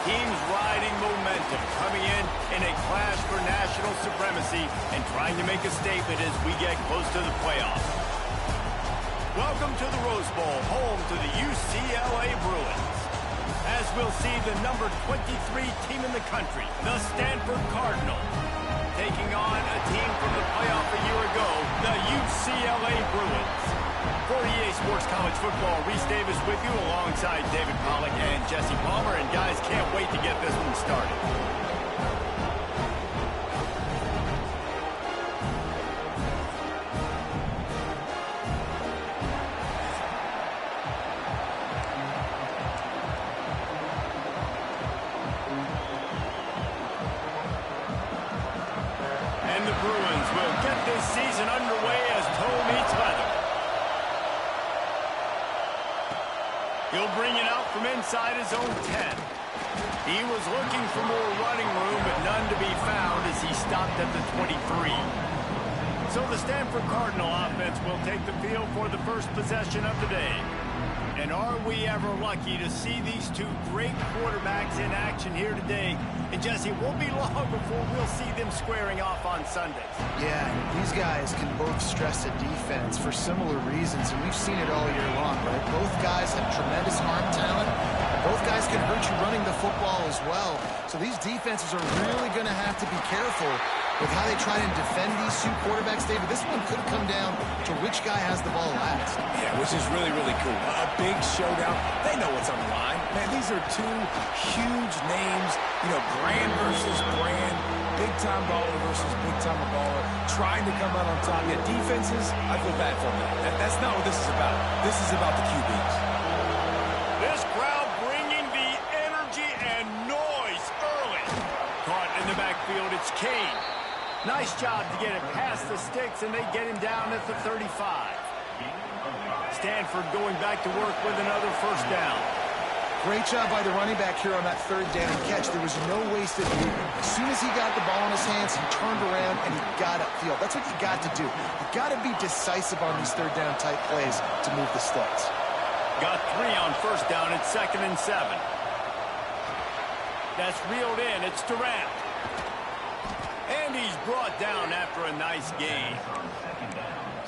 teams riding momentum, coming in a clash for national supremacy and trying to make a statement as we get close to the playoffs. Welcome to the Rose Bowl, home to the UCLA Bruins. As we'll see the number 23 team in the country, the Stanford Cardinals, taking on a team from the playoff a year ago, the UCLA Bruins. For EA Sports College Football, Reese Davis with you alongside David Pollack and Jesse Palmer. And guys, can't wait to get this one started. And the Bruins will get this season underway as toe meets leather. He'll bring it out from inside his own 10. He was looking for more running room, but none to be found as he stopped at the 23. So the Stanford Cardinal offense will take the field for the first possession of the day. And are we ever lucky to see these two great quarterbacks in action here today? And Jesse, it won't be long before we'll see them squaring off on Sundays. Yeah, these guys can both stress a defense for similar reasons, and we've seen it all year long, right? Both guys have tremendous arm talent. Both guys can hurt you running the football as well. So these defenses are really going to have to be careful with how they try and defend these two quarterbacks, David. This one could come down to which guy has the ball last. Yeah, which is really, really cool. A big showdown. They know what's on the line. Man, these are two huge names. You know, brand versus brand. Big-time baller versus big-time baller. Trying to come out on top. Yeah, defenses, I feel bad for them. That's not what this is about. This is about the QBs. This crowd bringing the energy and noise early. Caught in the backfield, it's Kane. Nice job to get it past the sticks, and they get him down at the 35. Stanford going back to work with another first down. Great job by the running back here on that third down catch. There was no wasted movement. As soon as he got the ball in his hands, he turned around and he got upfield. That's what you got to do. You got to be decisive on these third down type plays to move the sticks. Got 3 on first down at 2nd and 7. That's reeled in. It's Durant. And he's brought down after a nice gain.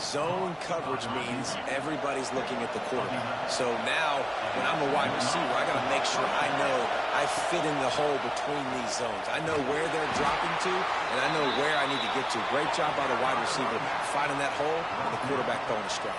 Zone coverage means everybody's looking at the quarterback. So now, when I'm a wide receiver, I got to make sure I know I fit in the hole between these zones. I know where they're dropping to, and I know where I need to get to. Great job by the wide receiver finding that hole, and the quarterback throwing a strike.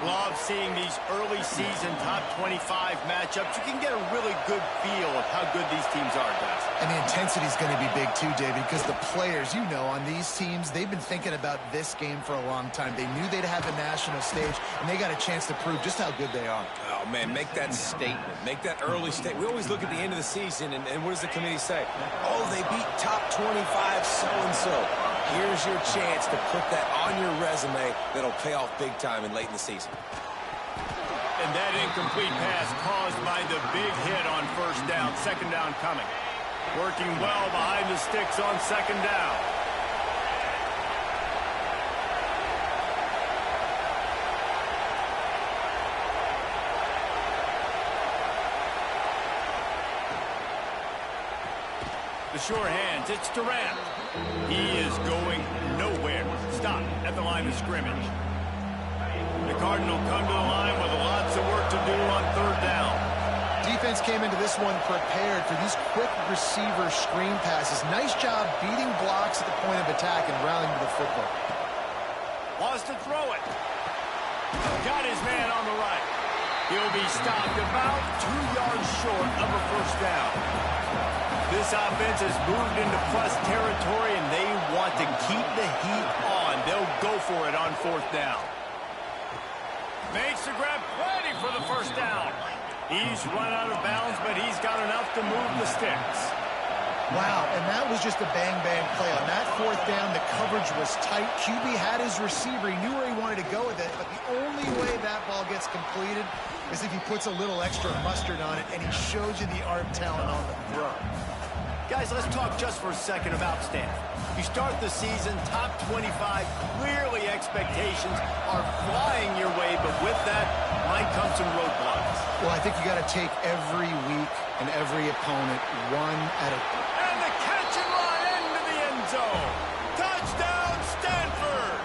Love seeing these early season top 25 matchups. You can get a really good feel of how good these teams are, guys. And the intensity is going to be big too, David, because the players, you know, on these teams, they've been thinking about this game for a long time. They knew they'd have a national stage, and they got a chance to prove just how good they are. Oh, man, make that statement. Make that early statement. We always look at the end of the season, and what does the committee say? Oh, they beat top 25 so-and-so. Here's your chance to put that on your resume that'll pay off big time and late in the season. And that incomplete pass caused by the big hit on first down. Second down coming. Working well behind the sticks on second down. The sure hands, it's Durant. He is going nowhere. Stop at the line of scrimmage. The Cardinals come to the line with lots of work to do on third down. Defense came into this one prepared for these quick receiver screen passes. Nice job beating blocks at the point of attack and rallying to the football. Wants to throw it. Got his man on the right. He'll be stopped about 2 yards short of a first down. This offense has moved into plus territory, and they want to keep the heat on. They'll go for it on fourth down. Makes the grab, plenty for the first down. He's run out of bounds, but he's got enough to move the sticks. Wow, and that was just a bang-bang play. On that fourth down, the coverage was tight. QB had his receiver. He knew where he wanted to go with it, but the only way that ball gets completed is if he puts a little extra mustard on it, and he shows you the arm talent on the throw. Guys, let's talk just for a second about Stanford. You start the season top 25. Clearly expectations are flying your way, but with that might come some roadblocks. Well, I think you got to take every week and every opponent one at a... And the catch and run into the end zone. Touchdown, Stanford!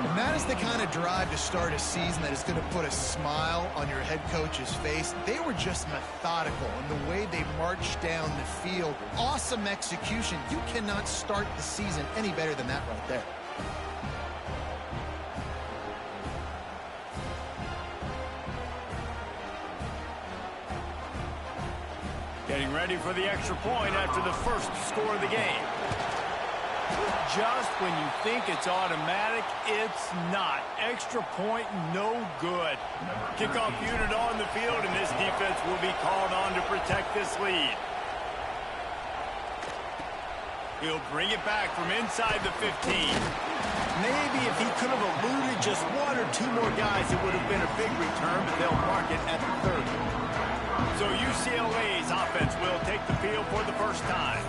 And that is the kind of drive to start a season that is going to put a smile on your head coach's face. They were just methodical in the way they marched down the field. Awesome execution. You cannot start the season any better than that right there. Getting ready for the extra point after the first score of the game. Just when you think it's automatic, it's not. Extra point, no good. Kickoff unit on the field, and this defense will be called on to protect this lead. He'll bring it back from inside the 15. Maybe if he could have eluded just one or two more guys, it would have been a big return, but they'll mark it at the 30. So UCLA's offense will take the field for the first time.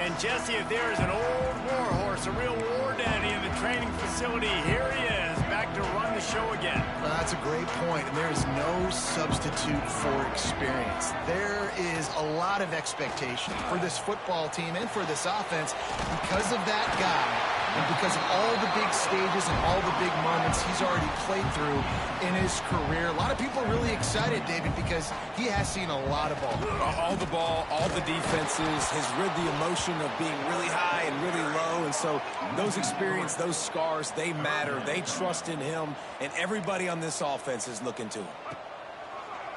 And Jesse, if there is an old war horse, a real war daddy in the training facility, here he is, back to run the show again. Well, that's a great point, and there is no substitute for experience. There is a lot of expectation for this football team and for this offense because of that guy. And because of all the big stages and all the big moments he's already played through in his career. A lot of people are really excited, David, because he has seen a lot of ball. All the ball, all the defenses, has rid the emotion of being really high and really low. And so those experience, those scars, they matter. They trust in him, and everybody on this offense is looking to him.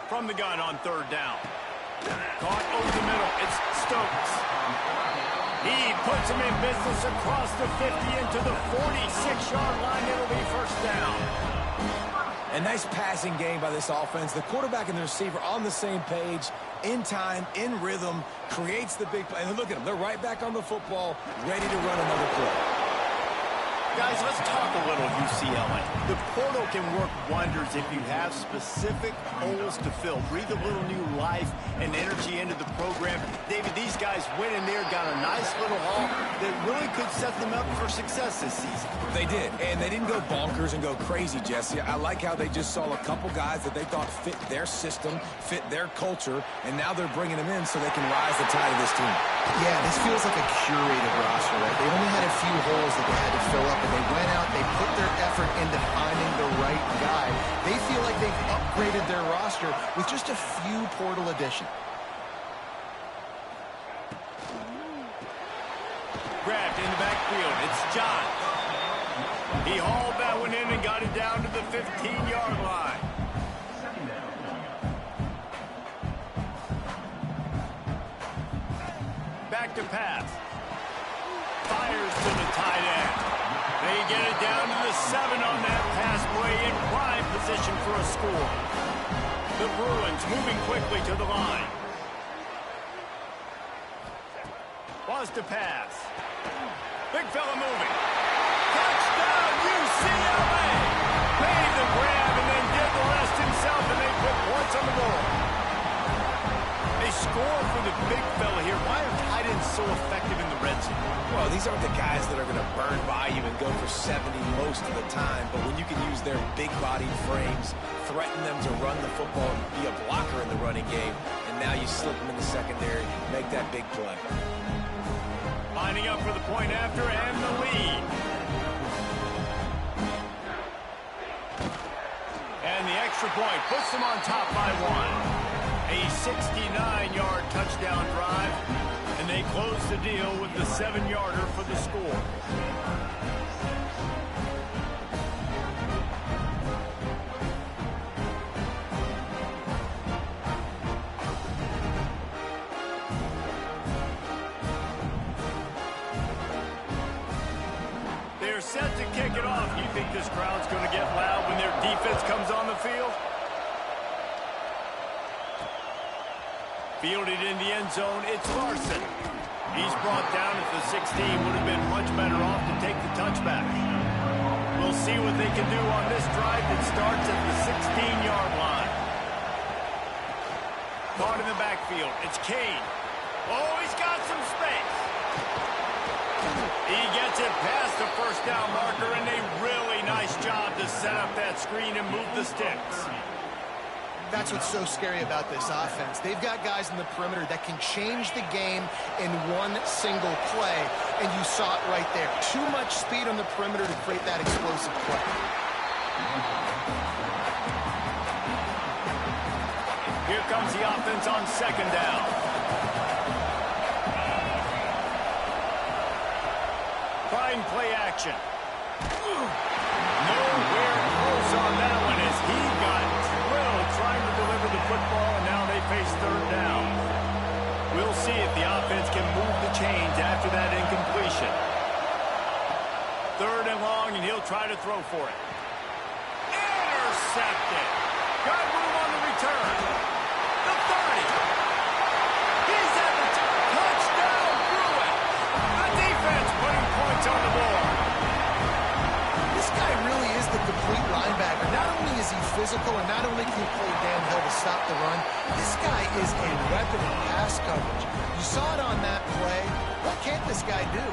From the gun on third down. Caught over the middle. It's Stokes. He puts him in business across the 50 into the 46-yard line. It'll be first down. A nice passing game by this offense. The quarterback and the receiver on the same page, in time, in rhythm, creates the big play. And look at them. They're right back on the football, ready to run another play. Guys, let's talk a little UCLA. The portal can work wonders if you have specific holes to fill. Breathe a little new life and energy into the program. David, these guys went in there, got a nice little haul that really could set them up for success this season. They did, and they didn't go bonkers and go crazy, Jesse. I like how they just saw a couple guys that they thought fit their system, fit their culture, and now they're bringing them in so they can rise the tide of this team. Yeah, this feels like a curated roster, right? They only had a few holes that they had to fill up, and they went out, they put their effort into finding the right guy. They feel like they've upgraded their roster with just a few portal additions. Grabbed in the backfield. It's John. He hauled that one in and got it down to the 15-yard line. Back to pass. Fires to the tight end. They get it down to the 7 on that pass play in prime position for a score. The Bruins moving quickly to the line. Was to pass. Big fella moving. Touchdown, UCLA! Made the grab and then did the rest himself, and they put points on the board. They score for the big fella here. Why are tight ends so effective in the red zone? Well, these aren't the guys that are going to burn by you and go for 70 most of the time, but when you can use their big-bodied frames, threaten them to run the football and be a blocker in the running game, and now you slip them in the secondary, make that big play. Lining up for the point after and the lead. And the extra point puts them on top by 1. A 69-yard touchdown drive, and they close the deal with the 7-yarder for the score. They're set to kick it off. You think this crowd's going to get loud when their defense comes on the field? Fielded in the end zone, it's Larson. He's brought down at the 16. Would have been much better off to take the touchback. We'll see what they can do on this drive that starts at the 16-yard line. Caught in the backfield. It's Kane. Oh, he's got some space. He gets it past the first down marker, and a really nice job to set up that screen and move the sticks. That's what's so scary about this offense. They've got guys in the perimeter that can change the game in one single play, and you saw it right there. Too much speed on the perimeter to create that explosive play. Here comes the offense on second down. Trying play action. Nowhere close on that one as he got drilled trying to deliver the football, and now they face third down. We'll see if the offense can move the chains after that incompletion. Third and long, and he'll try to throw for it. Intercepted. Got room on the return. The 30. He's at the touchdown, Bruin. The defense putting points on the board. This guy really is the complete linebacker. Not only is he physical and not only can he play downhill to stop the run, this guy is a weapon in pass coverage. You saw it on that play. What can't this guy do?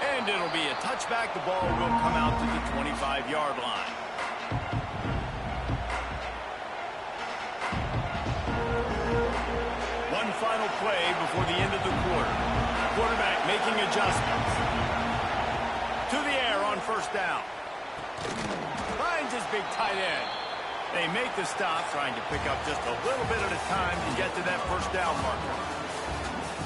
And it'll be a touchback. The ball will come out to the 25-yard line. One final play before the end of the quarter. Quarterback making adjustments. To the air on first down. Finds his big tight end. They make the stop, trying to pick up just a little bit at a time to get to that first down marker.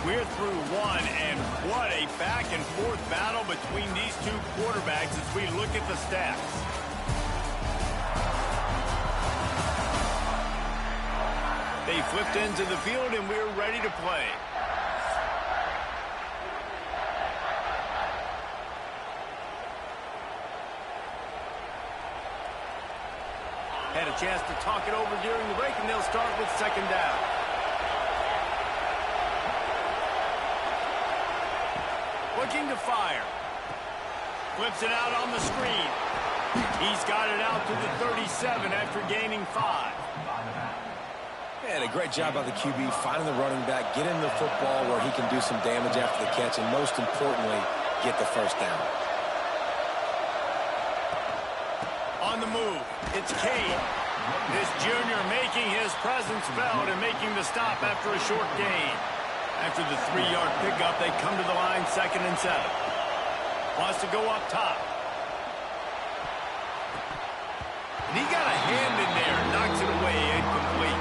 We're through one, and what a back-and-forth battle between these two quarterbacks as we look at the stats. They flipped into the field, and we're ready to play. Had a chance to talk it over during the break, and they'll start with second down. Looking to fire. Flips it out on the screen. He's got it out to the 37 after gaining 5. And a great job by the QB finding the running back, getting the football where he can do some damage after the catch, and most importantly, get the first down. On the move, it's Cade. This junior making his presence felt and making the stop after a short gain. After the 3-yard pickup, they come to the line, 2nd and 7. Wants to go up top. And he got a hand in there, knocks it away, incomplete.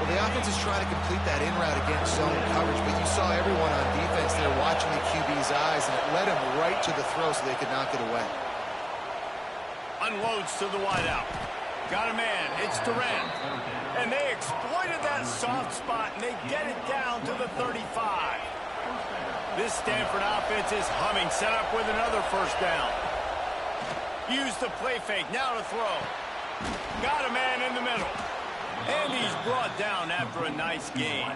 Well, the offense is trying to complete that in route against zone coverage, but you saw everyone on defense there watching the QB's eyes, and it led him right to the throw so they could knock it away. Unloads to the wideout. Got a man. It's Durant. And they exploited that soft spot, and they get it down to the 35. This Stanford offense is humming. Set up with another first down. Use the play fake. Now to throw. Got a man in the middle. And he's brought down after a nice gain.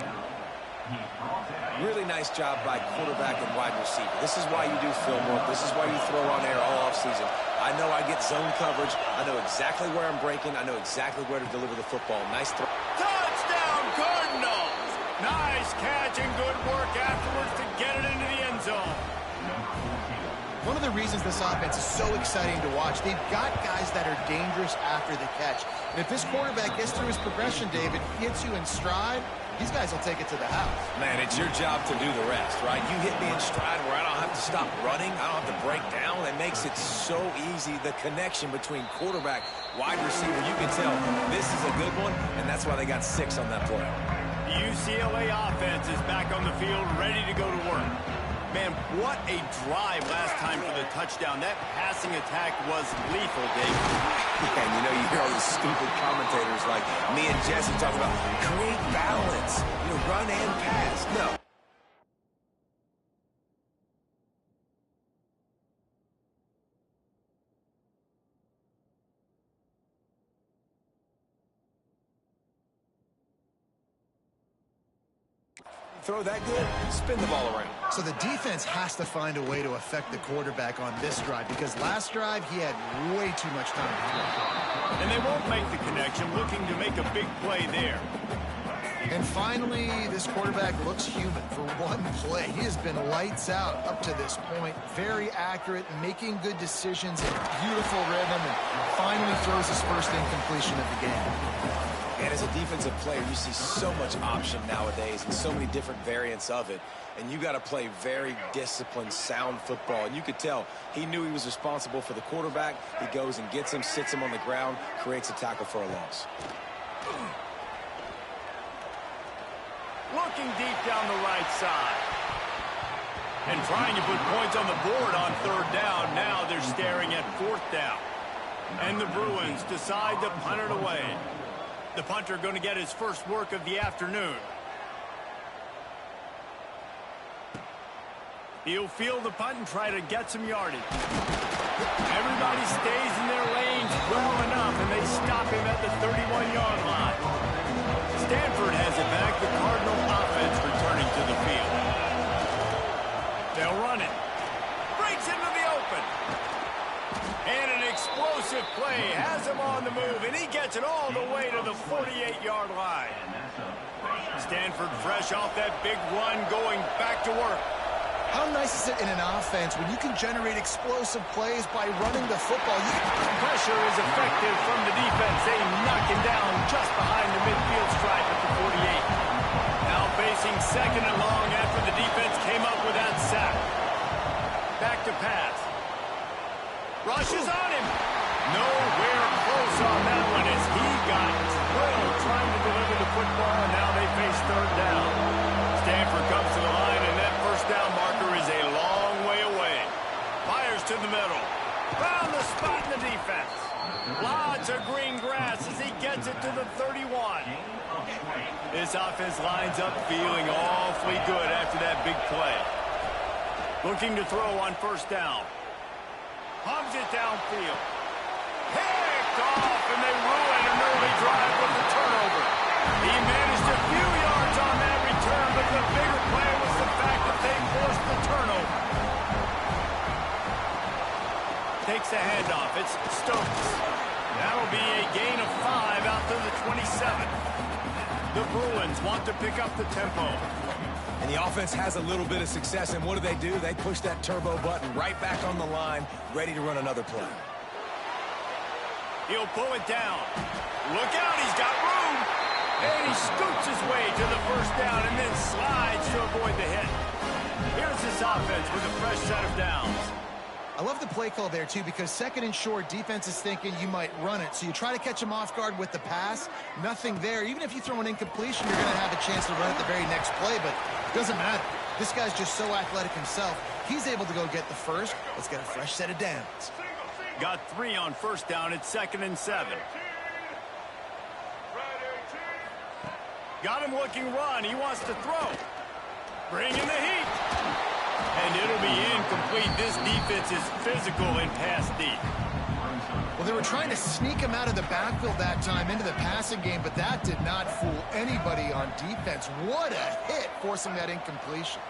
Really nice job by quarterback and wide receiver. This is why you do film work. This is why you throw on air all offseason. I know I get zone coverage. I know exactly where I'm breaking. I know exactly where to deliver the football. Nice throw. Touchdown, Cardinals! Nice catch and good work afterwards to get it into the end zone. One of the reasons this offense is so exciting to watch, they've got guys that are dangerous after the catch. And if this quarterback gets through his progression, David, hits you in stride, these guys will take it to the house. Man, it's your job to do the rest, right? You hit me in stride where I don't have to stop running. I don't have to break down. It makes it so easy. The connection between quarterback, wide receiver, you can tell this is a good one, and that's why they got 6 on that play. The UCLA offense is back on the field, ready to go to work. Man, what a drive last time for the touchdown. That passing attack was lethal, Dave. Yeah, and you know, you hear all these stupid commentators like me and Jesse talking about create balance, you know, run and pass. No. Throw that good, spin the ball around. So the defense has to find a way to affect the quarterback on this drive, because last drive he had way too much time to throw. And they won't make the connection, looking to make a big play there. And finally, this quarterback looks human for one play. He has been lights out up to this point. Very accurate, making good decisions, in beautiful rhythm, and finally throws his first incompletion of the game. And as a defensive player, you see so much option nowadays and so many different variants of it. And you got to play very disciplined, sound football. And you could tell he knew he was responsible for the quarterback. He goes and gets him, sits him on the ground, creates a tackle for a loss. Looking deep down the right side. And trying to put points on the board on third down. Now they're staring at fourth down. And the Bruins decide to punt it away. The punter going to get his first work of the afternoon. He'll field the punt and try to get some yardage. Everybody stays in their lanes well enough, and they stop him at the 31-yard line. Stanford has it back. The Cardinal offense returning to the field. They'll run it. Breaks into the open. And an explosive play has him on the move, and he gets it all the way to the 48-yard line. Stanford fresh off that big run, going back to work. How nice is it in an offense when you can generate explosive plays by running the football? Pressure is effective from the defense. They knock him down just behind the midfield stripe at the 48. Now facing second and long after the defense came up with that sack. Back to pass. Rushes on him. Nowhere close on that one as he got drilled trying to deliver the football, and now they face third down. Stanford comes to the line, and that first down marker is a long way away. Fires to the middle. Found the spot in the defense. Lots of green grass as he gets it to the 31. This offense lines up feeling awfully good after that big play. Looking to throw on first down. Pumps it downfield. Picked off, and they ruin an early drive with the turnover. He managed a few yards on that return, but the bigger play was the fact that they forced the turnover. Takes the handoff. It's Stokes. That'll be a gain of 5 out to the 27. The Bruins want to pick up the tempo. And the offense has a little bit of success, and what do? They push that turbo button right back on the line, ready to run another play. He'll pull it down. Look out, he's got room. And he scoots his way to the first down and then slides to avoid the hit. Here's this offense with a fresh set of downs. I love the play call there, too, because second and short, defense is thinking you might run it. So you try to catch him off guard with the pass. Nothing there. Even if you throw an incompletion, you're going to have a chance to run it the very next play, but it doesn't matter. This guy's just so athletic himself. He's able to go get the first. Let's get a fresh set of downs. Got 3 on first down. It's 2nd and 7. Got him looking run. He wants to throw. Bring in the heat. And it'll be incomplete. This defense is physical and pass deep. Well, they were trying to sneak him out of the backfield that time into the passing game, but that did not fool anybody on defense. What a hit, forcing that incompletion.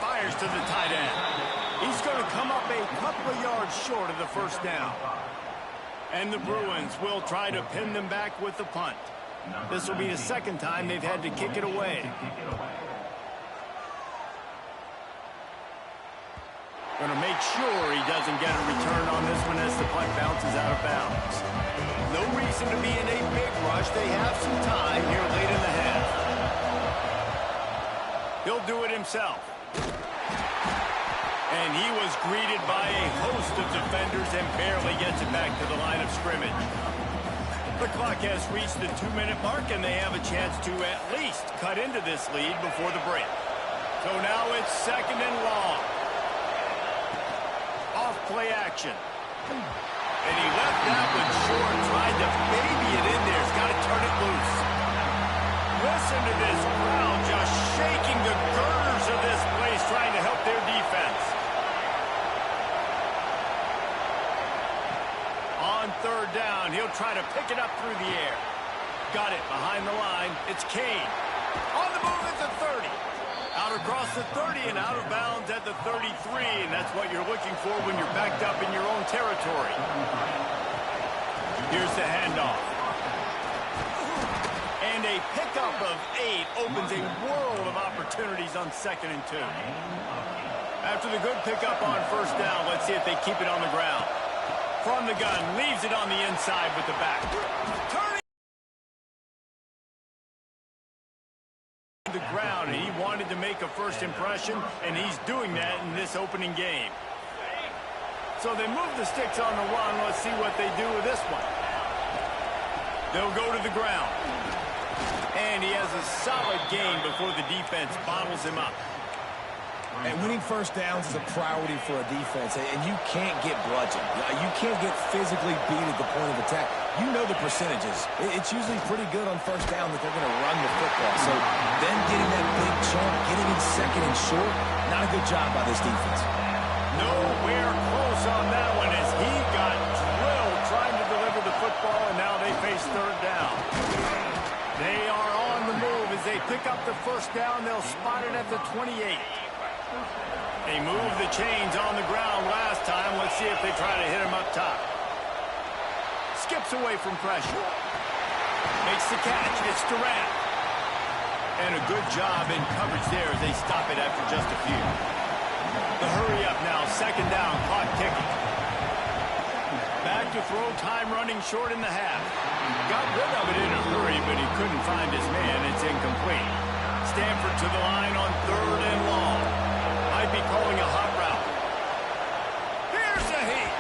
Fires to the tight end. He's going to come up a couple of yards short of the first down. And the Bruins will try to pin them back with the punt. This will be the second time they've had to kick it away. Going to make sure he doesn't get a return on this one as the punt bounces out of bounds. No reason to be in a big rush. They have some time here late in the half. He'll do it himself. And he was greeted by a host of defenders and barely gets it back to the line of scrimmage. The clock has reached the 2-minute mark, and they have a chance to at least cut into this lead before the break. So now it's 2nd and long. Off play action. And he left that one short, tried to baby it in there. He's got to turn it loose. Listen to this crowd just shaking the girders of this place, trying to help their defense. On third down, he'll try to pick it up through the air. Got it behind the line. It's Kane. On the move at the 30. Out across the 30 and out of bounds at the 33. And that's what you're looking for when you're backed up in your own territory. Here's the handoff. A pickup of 8 opens a world of opportunities on 2nd and 2. After the good pickup on 1st down, let's see if they keep it on the ground. From the gun, leaves it on the inside with the back. Turning the ground, and he wanted to make a first impression, and he's doing that in this opening game. So they move the sticks on the run. Let's see what they do with this one. They'll go to the ground. And he has a solid gain before the defense bottles him up. And winning first downs is a priority for a defense, and you can't get bludgeoned. You can't get physically beat at the point of attack. You know the percentages. It's usually pretty good on first down that they're going to run the football. So then getting that big chunk, getting in 2nd and short, not a good job by this defense. Nowhere close on that one as he got drilled trying to deliver the football, and now they face 3rd down. They are on the move as they pick up the 1st down. They'll spot it at the 28. They moved the chains on the ground last time. Let's see if they try to hit him up top. Skips away from pressure. Makes the catch. It's Durant. And a good job in coverage there as they stop it after just a few. The hurry up now. 2nd down. Clock ticking. Back to throw. Time running short in the half. Got rid of it in a hurry, but he couldn't find his man. It's incomplete. Stanford to the line on 3rd and long. Might be calling a hot route. Here's a heat.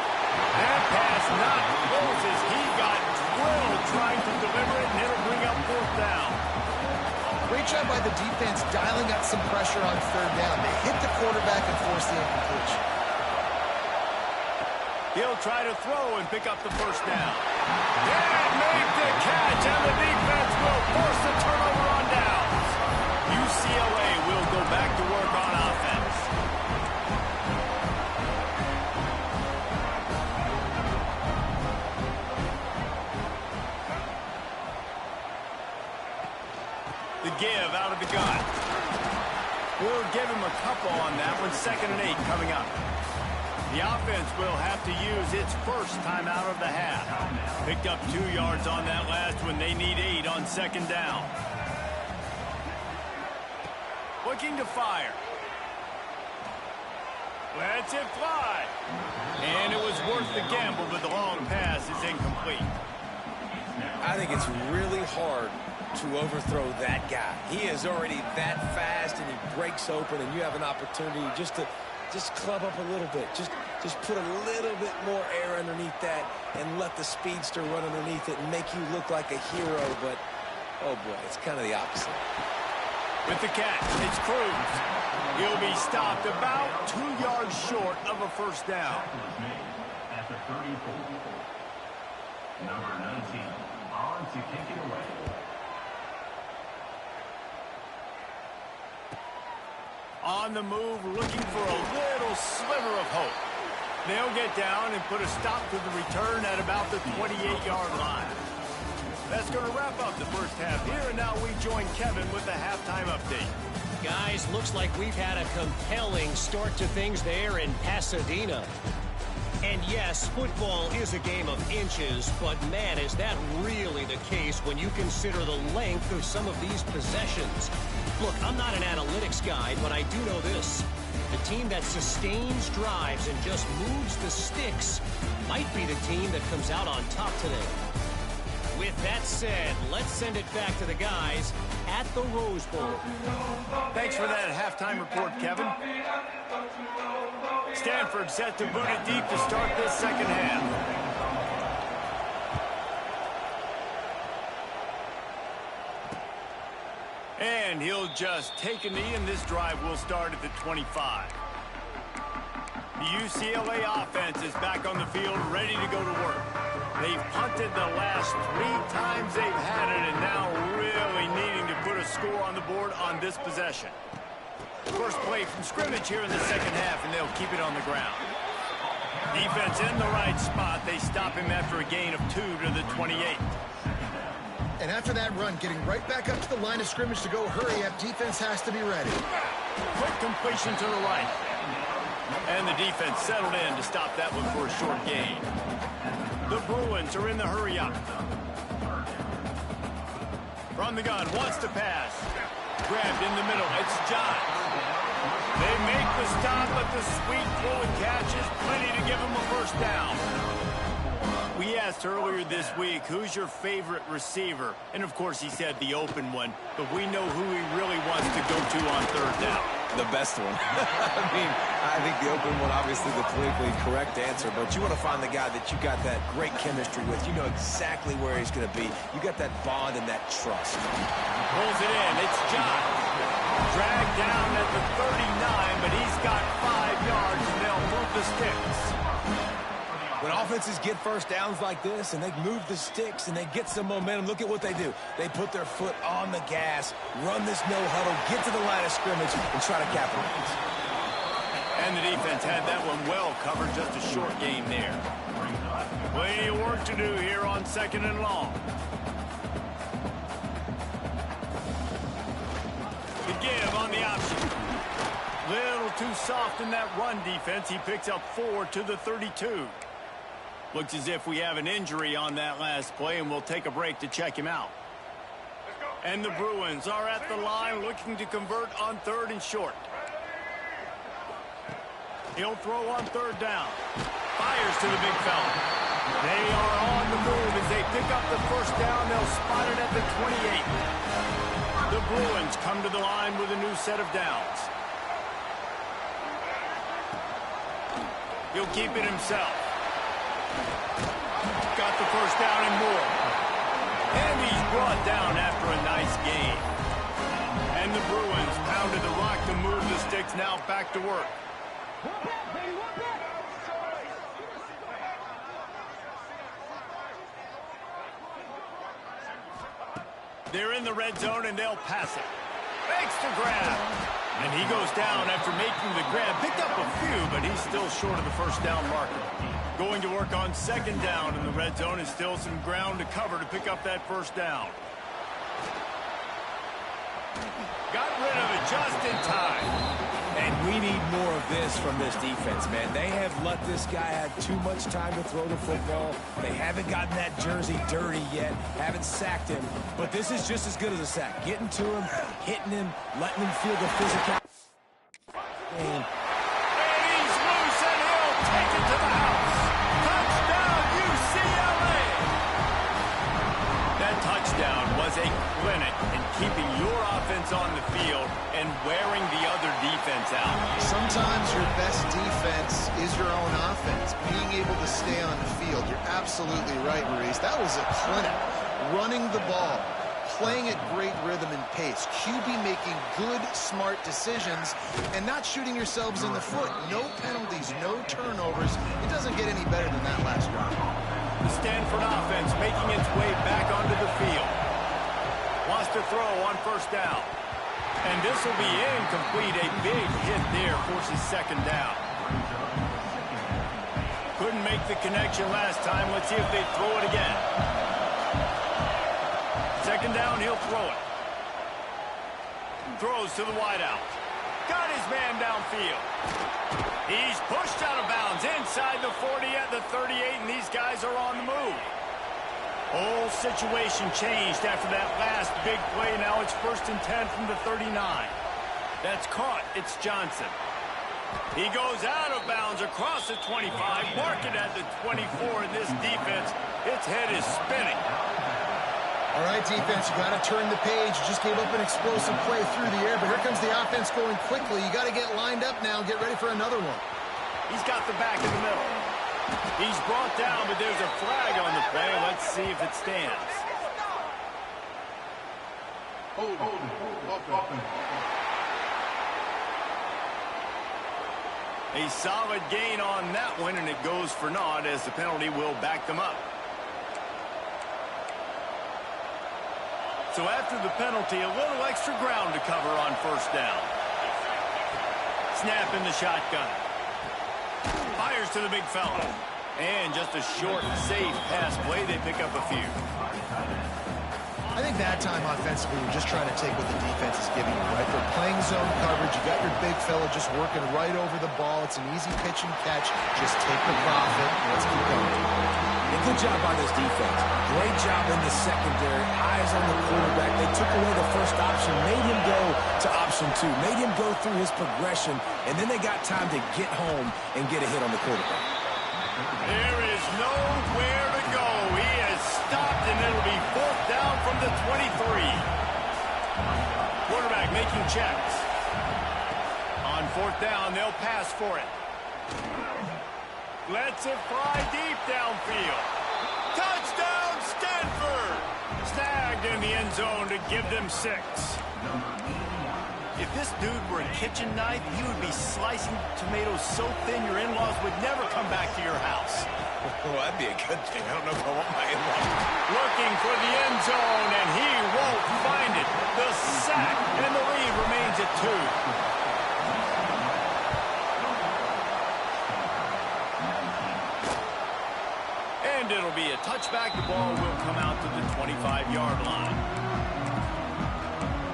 That pass not close as he got drilled trying to deliver it, and it'll bring up 4th down. Great job by the defense dialing up some pressure on 3rd down. They hit the quarterback and force the incompletion. He'll try to throw and pick up the 1st down. And make the catch, and the defense will force the turnover on downs. UCLA will go back to work on offense. The give out of the gun. We'll give him a couple on that one. 2nd and 8 coming up. The offense will have to use its first time out of the half. Picked up 2 yards on that last one. They need 8 on 2nd down. Looking to fire. Lets it fly. And it was worth the gamble, but the long pass is incomplete. I think it's really hard to overthrow that guy. He is already that fast, and he breaks open, and you have an opportunity just to club up a little bit. Just put a little bit more air underneath that and let the speedster run underneath it and make you look like a hero. But, oh, boy, it's kind of the opposite. With the catch, it's Cruz. He'll be stopped about 2 yards short of a 1st down. At the 34. Number 19, on to kick it away. On the move, looking for a little sliver of hope. They'll get down and put a stop to the return at about the 28-yard line. That's going to wrap up the 1st half here, and now we join Kevin with the halftime update. Guys, looks like we've had a compelling start to things there in Pasadena. And yes, football is a game of inches, but man, is that really the case when you consider the length of some of these possessions. Look, I'm not an analytics guy, but I do know this. The team that sustains drives and just moves the sticks might be the team that comes out on top today. With that said, let's send it back to the guys at the Rose Bowl. Thanks for that halftime report, Kevin. Stanford set to boot it deep to start this 2nd half. And he'll just take a knee, and this drive will start at the 25. The UCLA offense is back on the field, ready to go to work. They've punted the last 3 times they've had it, and now really needing to put a score on the board on this possession. First play from scrimmage here in the 2nd half, and they'll keep it on the ground. Defense in the right spot. They stop him after a gain of 2 to the 28. And after that run, getting right back up to the line of scrimmage to go hurry up, defense has to be ready. Quick completion to the right. And the defense settled in to stop that one for a short gain. The Bruins are in the hurry up. From the gun, wants to pass. Grabbed in the middle. It's John. They make the stop, but the sweet throw and catch is plenty to give him a first down. We asked earlier this week, who's your favorite receiver? And, of course, he said the open one. But we know who he really wants to go to on third down. The best one. I think the open one, obviously the politically correct answer, but you want to find the guy that you got that great chemistry with. You know exactly where he's going to be. You got that bond and that trust. Pulls it in. It's John. Dragged down at the 39, but he's got 5 yards, and they'll move the sticks. When offenses get first downs like this and they move the sticks and they get some momentum, look at what they do. They put their foot on the gas, run this no huddle, get to the line of scrimmage, and try to capitalize. And the defense had that one well covered, just a short game there. Plenty of work to do here on 2nd and long. The give on the option. Little too soft in that run defense. He picks up 4 to the 32. Looks as if we have an injury on that last play, and we'll take a break to check him out. And the Bruins are at the line looking to convert on 3rd and short. He'll throw on 3rd down. Fires to the big fella. They are on the move as they pick up the first down. They'll spot it at the 28. The Bruins come to the line with a new set of downs. He'll keep it himself. Got the first down and more. And he's brought down after a nice game. And the Bruins pounded the rock to move the sticks, now back to work. They're in the red zone, and they'll pass it. Makes the grab. And he goes down after making the grab. Picked up a few, but he's still short of the first down marker. Going to work on 2nd down in the red zone, and still some ground to cover to pick up that first down. Got rid of it just in time. And we need more of this from this defense, man. They have let this guy have too much time to throw the football. They haven't gotten that jersey dirty yet, haven't sacked him. But this is just as good as a sack. Getting to him, hitting him, letting him feel the physical. And he's loose, and he'll take it to the house. Touchdown, UCLA! That touchdown was a clinic in keeping your offense on the field and wearing the other defense out. Sometimes your best defense is your own offense. Being able to stay on the field. You're absolutely right, Maurice. That was a clinic. Running the ball, playing at great rhythm and pace. QB making good, smart decisions and not shooting yourselves in the foot. No penalties, no turnovers. It doesn't get any better than that last drive. The Stanford offense making its way back onto the field. Wants to throw on 1st down. And this will be incomplete. A big hit there forces 2nd down. Couldn't make the connection last time. Let's see if they throw it again. 2nd down, he'll throw it. Throws to the wideout. Got his man downfield. He's pushed out of bounds inside the 40 at the 38, and these guys are on the move. Whole situation changed after that last big play. Now it's 1st and 10 from the 39. That's caught. It's Johnson. He goes out of bounds across the 25. Mark it at the 24 in this defense. Its head is spinning. All right, defense, you got to turn the page. You just gave up an explosive play through the air, but here comes the offense going quickly. You got to get lined up now and get ready for another one. He's got the back in the middle. He's brought down, but there's a flag on the play. Let's see if it stands. A solid gain on that one, and it goes for naught as the penalty will back them up. So after the penalty, a little extra ground to cover on 1st down. Snap in the shotgun. Fires to the big fella. And just a short, safe pass play. They pick up a few. I think that time offensively, we're just trying to take what the defense is giving you, right? They're playing zone coverage. You got your big fella just working right over the ball. It's an easy pitch and catch. Just take the profit. Let's keep going. You good job by this defense. Great job in the secondary. Eyes on the quarterback. They took away the first option, made him go to option 2, made him go through his progression, and then they got time to get home and get a hit on the quarterback. There is nowhere to go. He has stopped, and it'll be 4th down from the 23. Quarterback making checks. On 4th down, they'll pass for it. Lets it fly deep downfield. Touchdown, Stanford! Snagged in the end zone to give them 6. If this dude were a kitchen knife, he would be slicing tomatoes so thin your in-laws would never come back to your house. Well, that'd be a good thing. I don't know if I want my in-laws. Looking for the end zone, and he won't find it. The sack, and the lead remains at 2. And it'll be a touchback. The ball will come out to the 25-yard line.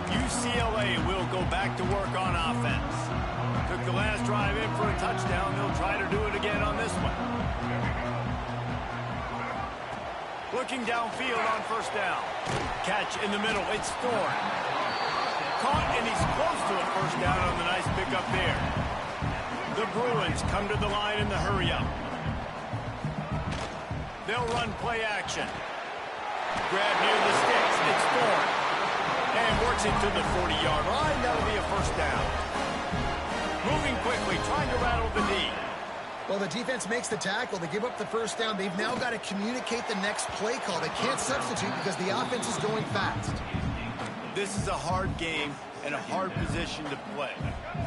UCLA will go back to work on offense. Took the last drive in for a touchdown. They'll try to do it again on this one. Looking downfield on 1st down. Catch in the middle. It's Thorne. Caught, and he's close to a 1st down on the nice pickup there. The Bruins come to the line in the hurry-up. They'll run play action. Grab near the sticks. It's Thorne. And works it to the 40-yard line. That'll be a 1st down. Moving quickly, trying to rattle the knee. Well, the defense makes the tackle. They give up the 1st down. They've now got to communicate the next play call. They can't substitute because the offense is going fast. This is a hard game and a hard position to play.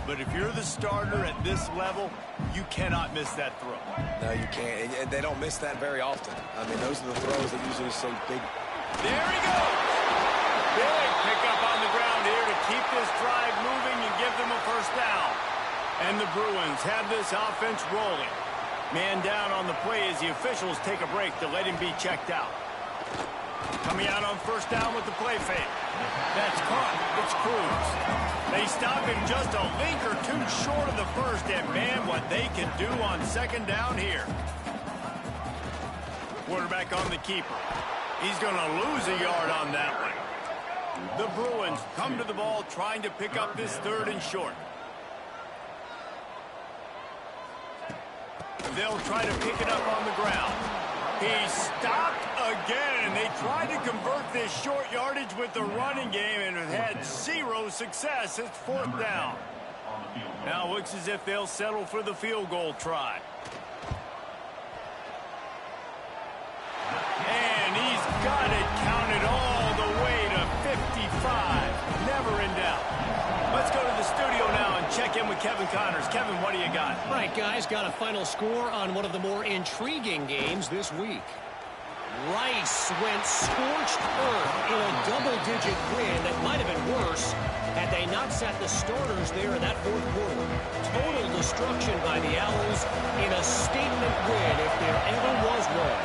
But if you're the starter at this level, you cannot miss that throw. No, you can't. And they don't miss that very often. I mean, those are the throws that usually say big. There he goes. Big pickup on the ground here to keep this drive moving and give them a 1st down. And the Bruins have this offense rolling. Man down on the play as the officials take a break to let him be checked out. Coming out on 1st down with the play fake. That's caught. It's Cruz. They stop him just a link or 2 short of the 1st, and man, what they can do on 2nd down here. Quarterback on the keeper. He's going to lose a yard on that one. The Bruins come to the ball trying to pick up this 3rd and short. They'll try to pick it up on the ground. He stopped again. They tried to convert this short yardage with the running game and have had 0 success. It's 4th down. Now looks as if they'll settle for the field goal try. And he's got it counted all the way to 55. Never in doubt. Let's go to the studio now and check in with Kevin Connors. Kevin, what do you got? Right, guys, got a final score on one of the more intriguing games this week. Rice went scorched earth in a double-digit win that might have been worse had they not sat the starters there in that 4th quarter. Total destruction by the Owls in a statement win if there ever was one.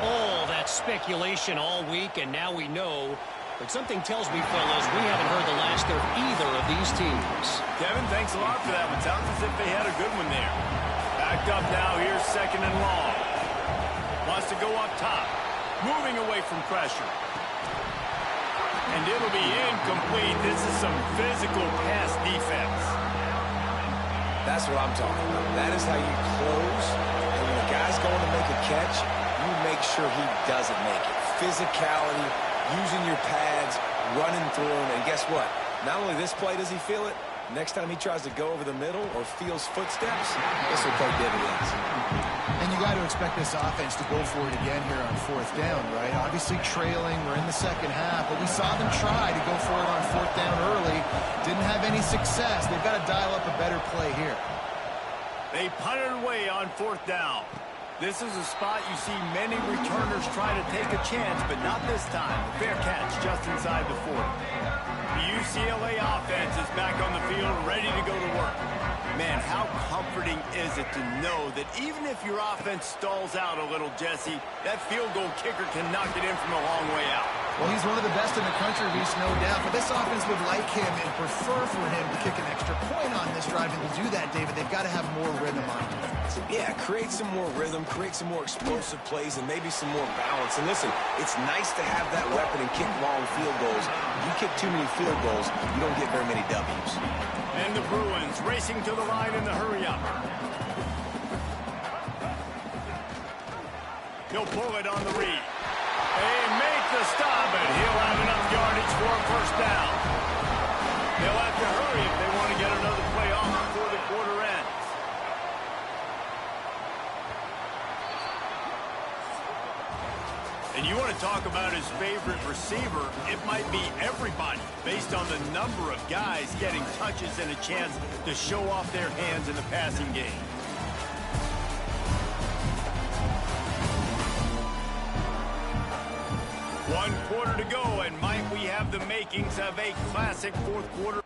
All that speculation all week, and now we know. But something tells me, fellas, we haven't heard the last of either of these teams. Kevin, thanks a lot for that one. Sounds as if they had a good one there. Backed up now. Here's 2nd and long. Wants to go up top. Moving away from pressure. And it'll be incomplete. This is some physical pass defense. That's what I'm talking about. That is how you close. And when the guy's going to make a catch, you make sure he doesn't make it. Physicality, using your pads, running through them. And guess what? Not only this play does he feel it, next time he tries to go over the middle or feels footsteps, this will pay dividends. And you got to expect this offense to go for it again here on 4th down, right? Obviously trailing. We're in the 2nd half, but we saw them try to go for it on 4th down early. Didn't have any success. They've got to dial up a better play here. They punted away on 4th down. This is a spot you see many returners try to take a chance, but not this time. Fair catch just inside the 40. The UCLA offense is back on the field, ready to go to work. Man, how comforting is it to know that even if your offense stalls out a little, Jesse, that field goal kicker can knock it in from a long way out. Well, he's one of the best in the country, Reese, no doubt. But this offense would like him and prefer for him to kick an extra point on this drive. And to do that, David, they've got to have more rhythm on defense. Yeah, create some more rhythm, create some more explosive plays, and maybe some more balance. And listen, it's nice to have that weapon and kick long field goals. You kick too many field goals, you don't get very many W's. And the Bruins racing to the line in the hurry-up. He'll pull it on the read. They make the stop, and he'll have enough yardage for a first down. They'll have to hurry if they want to get another play off before the quarter ends. And you want to talk about his favorite receiver, it might be everybody, based on the number of guys getting touches and a chance to show off their hands in the passing game. One quarter to go, and might we have the makings of a classic fourth quarter.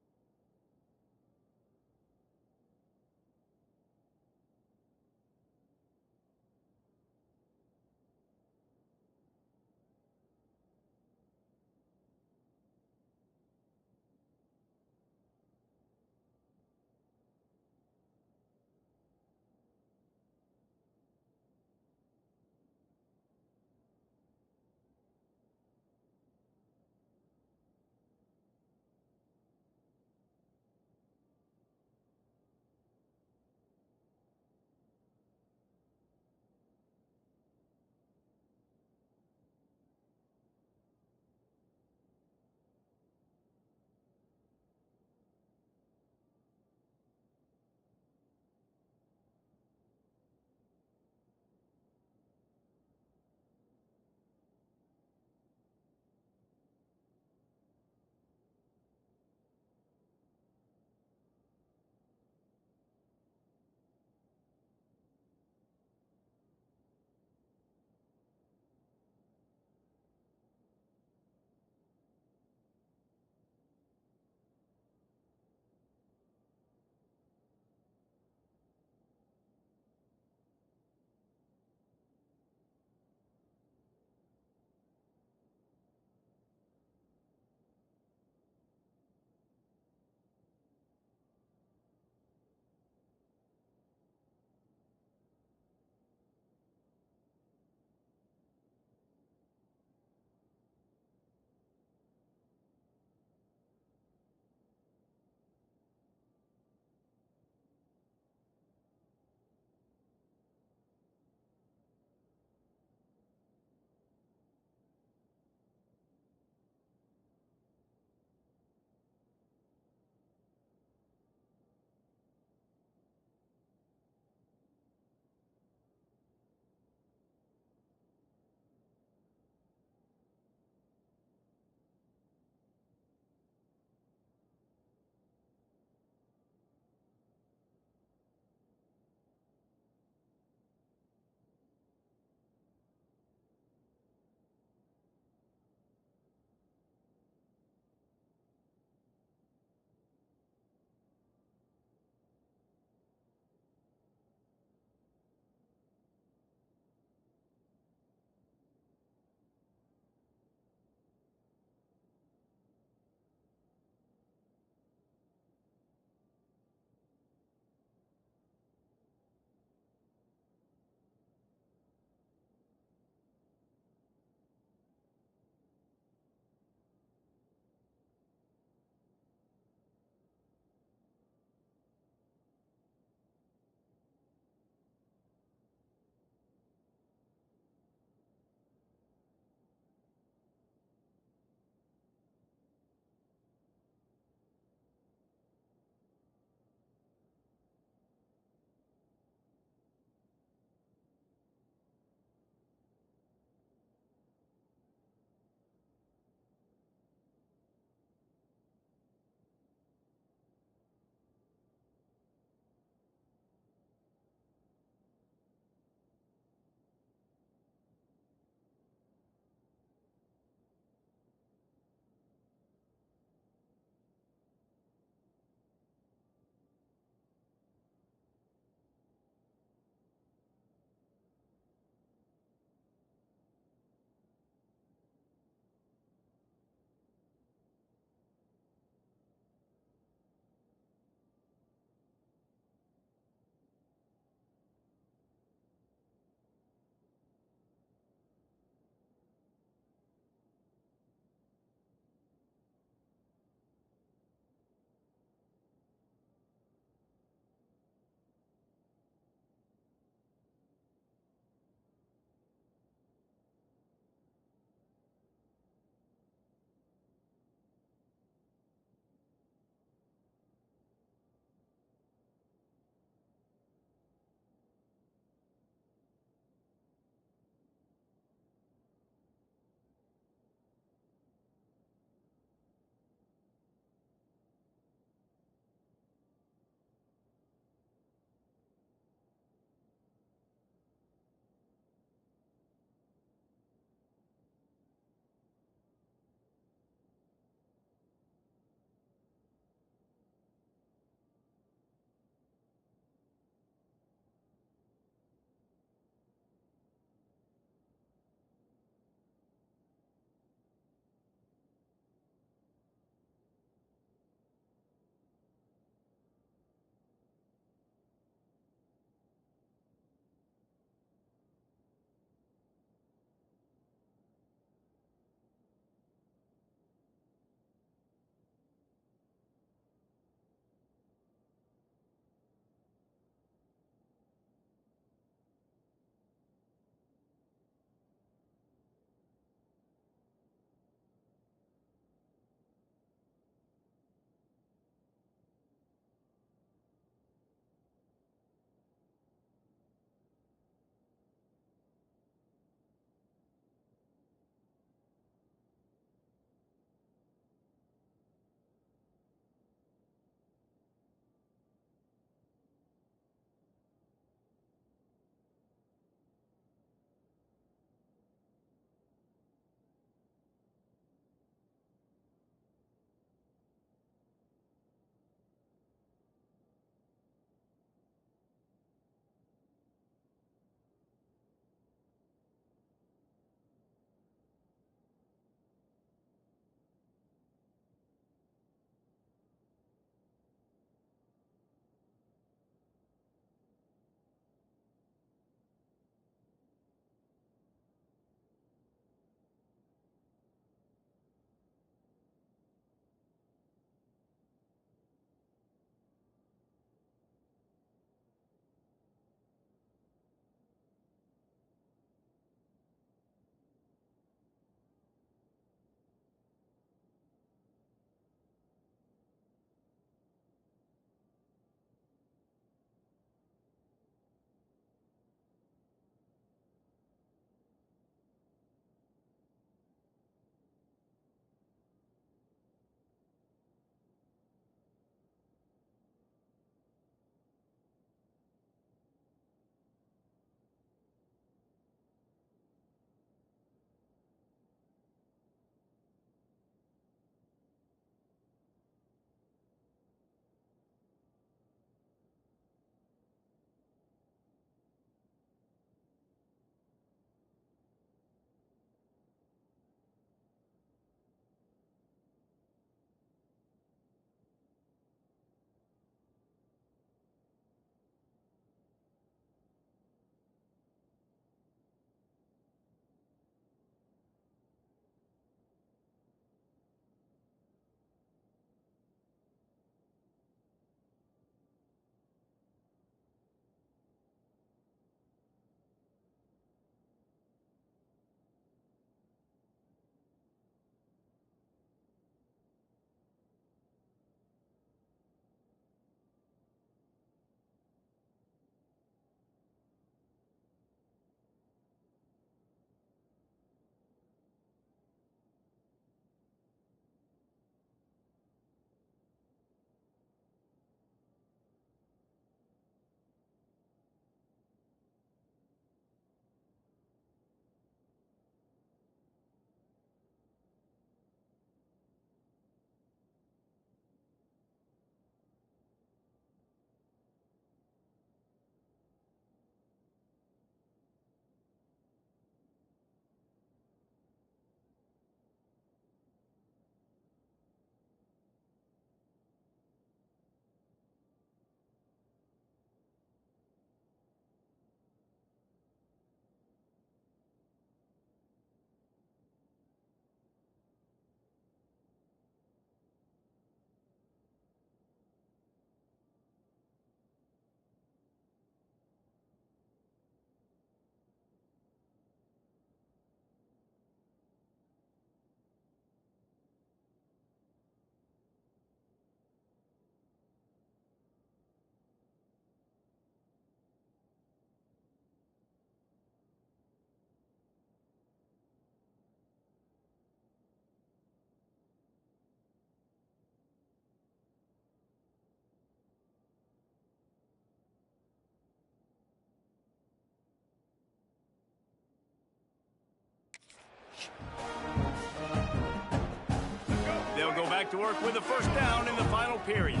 back to work with a first down in the final period.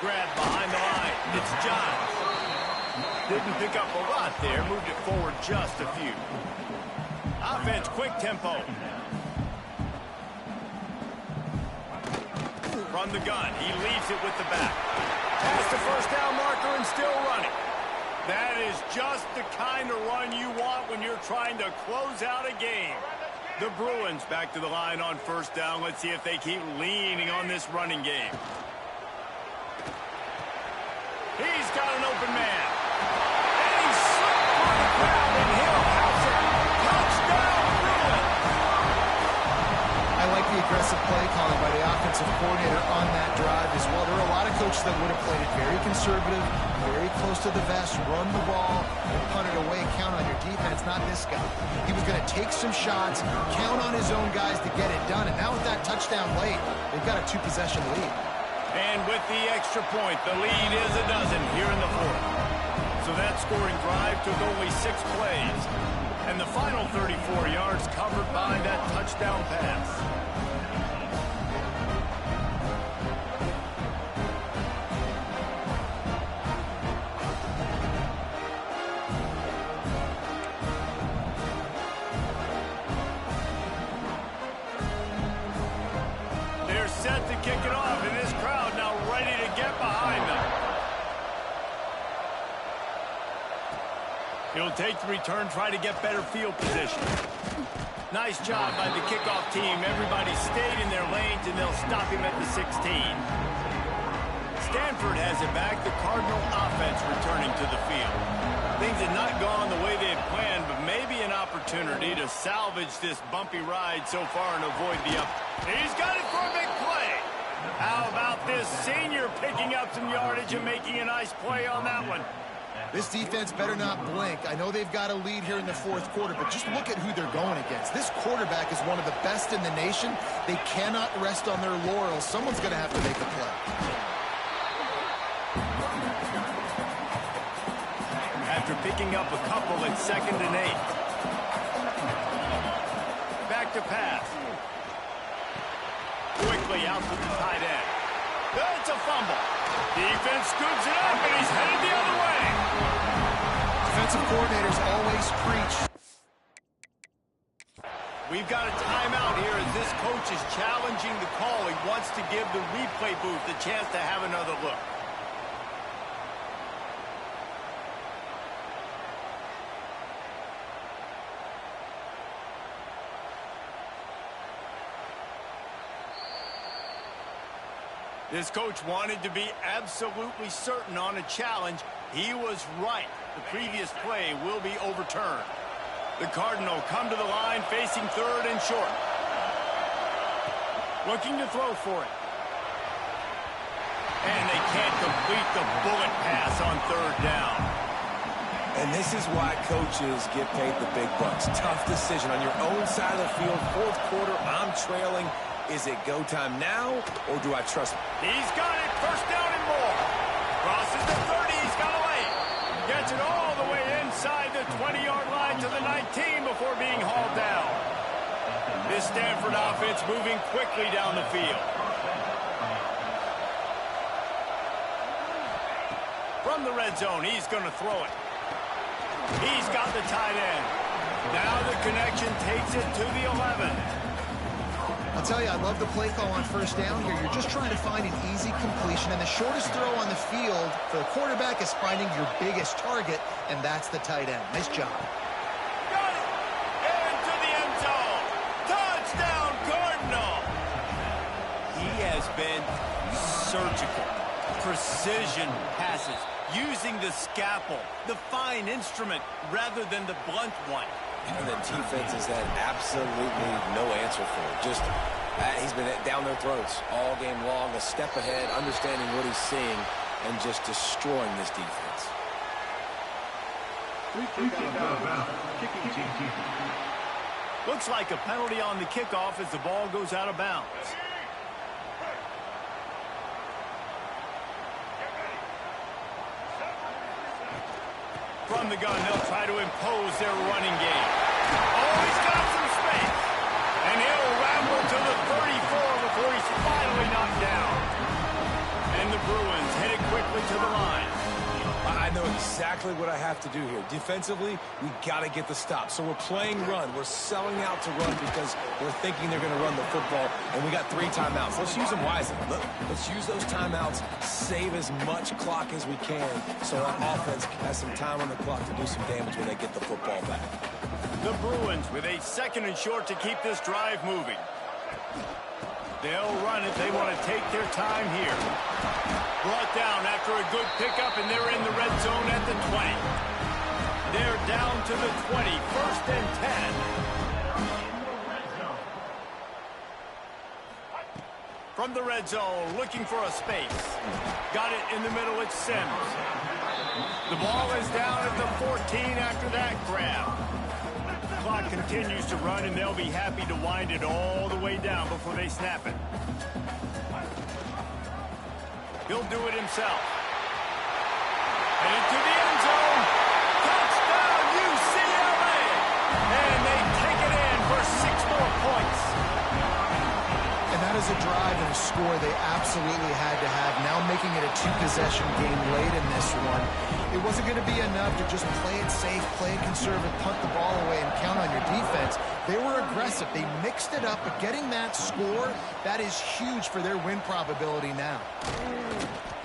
Grab behind the line. It's John. Didn't pick up a lot there. Moved it forward just a few. Offense, quick tempo. From the gun, he leaves it with the back. Past the first down marker and still running. That is just the kind of run you want when you're trying to close out a game. The Bruins back to the line on first down. Let's see if they keep leaning on this running game. He's got an open man. And he's slipped through the crowd, and he'll house it. Touchdown, Bruins! I like the aggressive play calling by the offensive coordinator on that drive as well. There are a lot of coaches that would have played it very conservative, very close to the vest, run the ball, and punt it away, count on your defense. Not this guy. He was going to take some shots, count on his own guys to get it done, and now with that touchdown late, they've got a two-possession lead. And with the extra point, the lead is a dozen here in the fourth. So that scoring drive took only 6 plays. And the final 34 yards covered by that touchdown pass. They're set to kick it off, and this crowd now ready to get behind them. He'll take the return, try to get better field position. Nice job by the kickoff team. Everybody stayed in their lanes, and they'll stop him at the 16. Stanford has it back. The Cardinal offense returning to the field. Things had not gone the way they had planned, but maybe an opportunity to salvage this bumpy ride so far and avoid the up. He's got it for a big play. How about this senior picking up some yardage and making a nice play on that one? This defense better not blink. I know they've got a lead here in the fourth quarter, but just look at who they're going against. This quarterback is one of the best in the nation. They cannot rest on their laurels. Someone's going to have to make a play. After picking up a couple at 2nd and 8. Back to pass. Quickly out to the tight end. That's a fumble. Defense scoops it up, and he's headed the other way. Defensive coordinators always preach. We've got a timeout here as this coach is challenging the call. He wants to give the replay booth a chance to have another look. This coach wanted to be absolutely certain on a challenge. He was right. The previous play will be overturned. The Cardinal come to the line facing 3rd and short. Looking to throw for it. And they can't complete the bullet pass on 3rd down. And this is why coaches get paid the big bucks. Tough decision on your own side of the field. Fourth quarter, I'm trailing. Is it go time now, or do I trust him? He's got it. First down and more. Crosses the 30. He's got a lane. Gets it all the way inside the 20-yard line to the 19 before being hauled down. This Stanford offense moving quickly down the field. From the red zone, he's going to throw it. He's got the tight end. Now the connection takes it to the 11. I'll tell you, I love the play call on first down here. You're just trying to find an easy completion, and the shortest throw on the field for the quarterback is finding your biggest target, and that's the tight end. Nice job. Got it! Into the end zone. Touchdown, Cardinal! He has been surgical. Precision passes. Using the scalpel, the fine instrument, rather than the blunt one. And the defense has had absolutely no answer for it. Just, he's been down their throats all game long, a step ahead, understanding what he's seeing, and just destroying this defense. Looks like a penalty on the kickoff as the ball goes out of bounds. From the gun, they'll try to impose their running game. to the line. I know exactly what I have to do here. Defensively, we got to get the stop. So we're playing run. We're selling out to run because we're thinking they're going to run the football, and we got 3 timeouts. Let's use them wisely. Let's use those timeouts, save as much clock as we can so our offense has some time on the clock to do some damage when they get the football back. The Bruins with a 2nd and short to keep this drive moving. They'll run it. They want to take their time here. Brought down after a good pickup, and they're in the red zone at the 20. They're down to the 20, 1st and 10. From the red zone, looking for a space. Got it in the middle, it's Sims. The ball is down at the 14 after that grab. Clock continues to run, and they'll be happy to wind it all the way down before they snap it. He'll do it himself. And into the end zone. Touchdown, UCLA! And they take it in for 6 more points. And that is a drive and a score they absolutely had to have. Now making it a 2-possession game late in this one. It wasn't going to be enough to just play it safe, play it conservative, punt the ball away, and count on your defense. They were aggressive. They mixed it up, but getting that score, that is huge for their win probability now.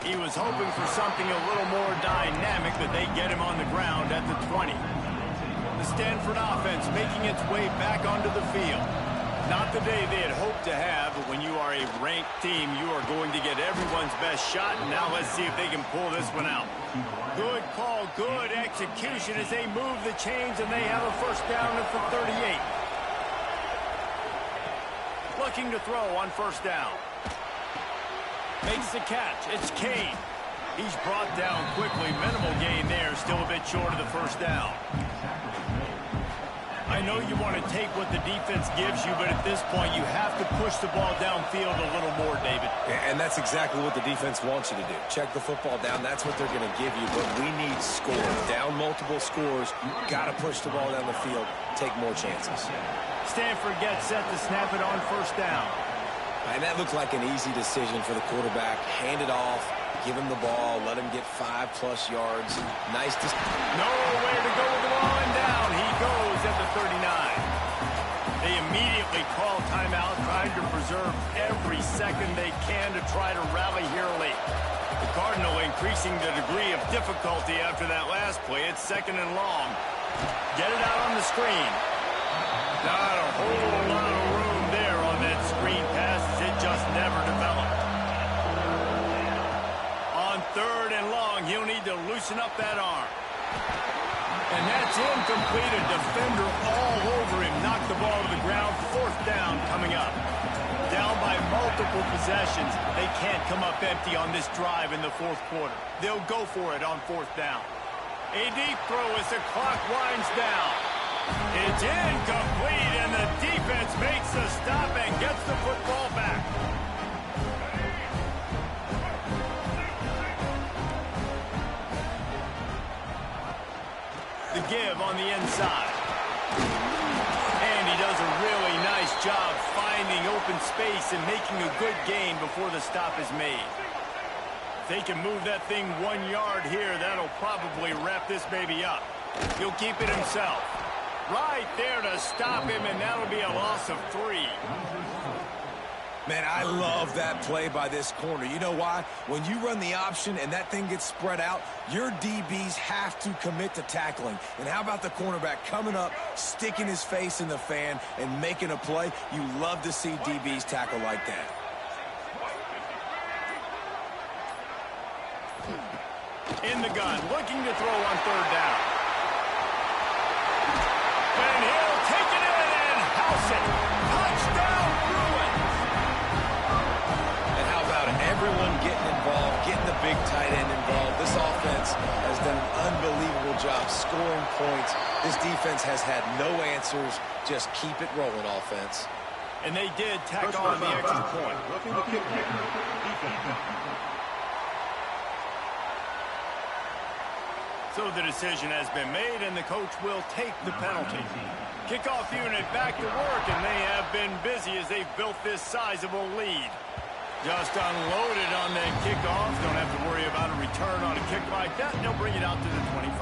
He was hoping for something a little more dynamic, but they get him on the ground at the 20. The Stanford offense making its way back onto the field. Not the day they had hoped to have, but when you are a ranked team, you are going to get everyone's best shot, and now let's see if they can pull this one out. Good call, good execution as they move the chains, and they have a 1st down at the 38. Looking to throw on 1st down. Makes the catch. It's Kane. He's brought down quickly. Minimal gain there. Still a bit short of the 1st down. I know you want to take what the defense gives you, but at this point, you have to push the ball downfield a little more, David. And that's exactly what the defense wants you to do. Check the football down. That's what they're going to give you, but we need scores. Down multiple scores, got to push the ball down the field, take more chances. Stanford gets set to snap it on 1st down. And that looked like an easy decision for the quarterback. Hand it off, give him the ball, let him get 5+ yards. Nice to... Nowhere to go with the ball, and down he goes at the 39. They immediately call timeout, trying to preserve every second they can to try to rally here late. The Cardinal increasing the degree of difficulty after that last play. It's 2nd and long. Get it out on the screen. Not a whole lot of room there on that screen pass. It just never developed. On 3rd and long, he'll need to loosen up that arm. And that's incomplete. A defender all over him. Knocked the ball to the ground. 4th down coming up. Down by multiple possessions. They can't come up empty on this drive in the 4th quarter. They'll go for it on 4th down. A deep throw as the clock winds down. It's incomplete, and the defense makes the stop and gets the football back. The give on the inside. And he does a really nice job finding open space and making a good gain before the stop is made. If they can move that thing 1 yard here, that'll probably wrap this baby up. He'll keep it himself. Right there to stop him, and that'll be a loss of 3. Man, I love that play by this corner. You know why? When you run the option and that thing gets spread out, your DBs have to commit to tackling. And how about the cornerback coming up, sticking his face in the fan, and making a play? You love to see DBs tackle like that. In the gun, looking to throw on 3rd down. And he'll take it in and house it. Touchdown, Bruins. And how about it? Everyone getting involved, getting the big tight end involved. This offense has done an unbelievable job scoring points. This defense has had no answers. Just keep it rolling, offense. And they did tack on the extra point. So the decision has been made, and the coach will take the penalty. Kickoff unit back to work, and they have been busy as they've built this sizable lead. Just unloaded on that kickoff. Don't have to worry about a return on a kick like that. They'll bring it out to the 25.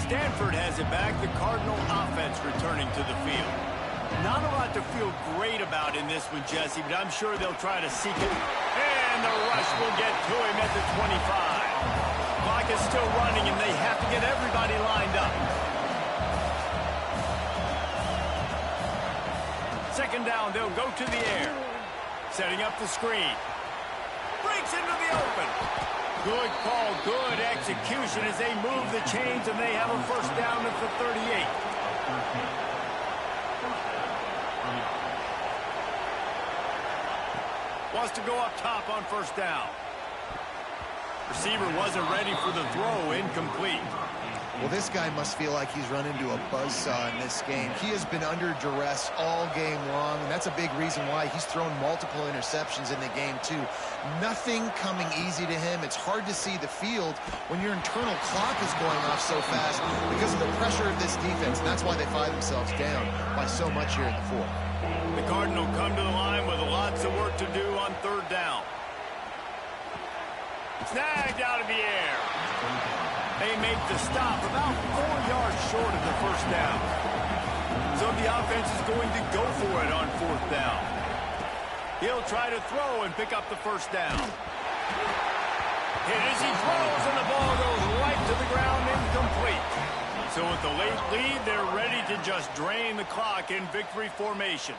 Stanford has it back. The Cardinal offense returning to the field. Not a lot to feel great about in this one, Jesse, but I'm sure they'll try to seek it. And the rush will get to him at the 25. Clock is still running, and they have to get everybody lined up. Second down, they'll go to the air. Setting up the screen. Breaks into the open. Good call, good execution as they move the chains, and they have a first down at the 38. Wants to go up top on first down. Receiver wasn't ready for the throw, incomplete. Well, this guy must feel like he's run into a buzzsaw in this game. He has been under duress all game long, and that's a big reason why he's thrown multiple interceptions in the game, too. Nothing coming easy to him. It's hard to see the field when your internal clock is going off so fast because of the pressure of this defense, and that's why they find themselves down by so much here in the fourth. The Cardinal come to the line with lots of work to do on third down. Snagged out of the air. They make the stop about 4 yards short of the first down. So the offense is going to go for it on fourth down. He'll try to throw and pick up the first down. Hit as he throws, and the ball goes right to the ground, incomplete. So with the late lead, they're ready to just drain the clock in victory formation.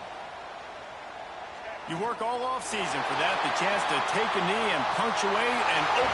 You work all offseason for that, the chance to take a knee and punctuate an opening